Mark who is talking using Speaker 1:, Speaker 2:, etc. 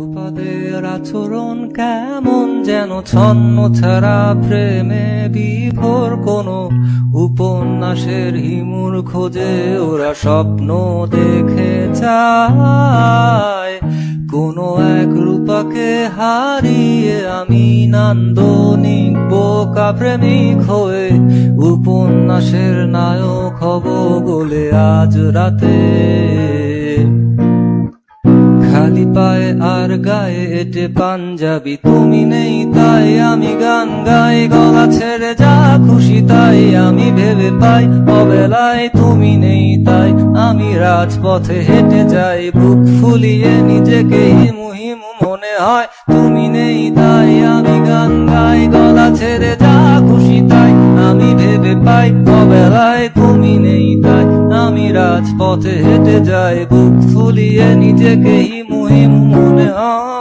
Speaker 1: রূপাদের আচরণ কেমন যেন ছন্ন ছাড়া প্রেমে বিভোর কোনো উপন্যাসের হিমুর খোঁজে ওরা স্বপ্ন দেখে চায়। কোনো এক রূপাকে হারিয়ে আমি নান্দনিক বোকা প্রেমিক হয়ে উপন্যাসের নায়ক হব বলে আজ রাতে। খালি পায়ে আর গায়ে এটে পাঞ্জাবি, তুমি নেই তাই আমি গান গাই, গলা ছেড়ে যা খুশি তাই আমি ভেবে পাই। অবেলায় তুমি নেই তাই আমি রাজপথে হেঁটে যাই, বুক ফুলিয়ে নিজেকে হিমু হিমু মনে হয়। তুমি নেই তাই আমি গান গাই, গলা ছেড়ে যা খুশি তাই আমি ভেবে পাই। অবেলায় তুমি নেই তাই আমি রাজপথে হেঁটে যাই, বুক ফুলিয়ে নিজেকে হিমু হিমু মনে হয়।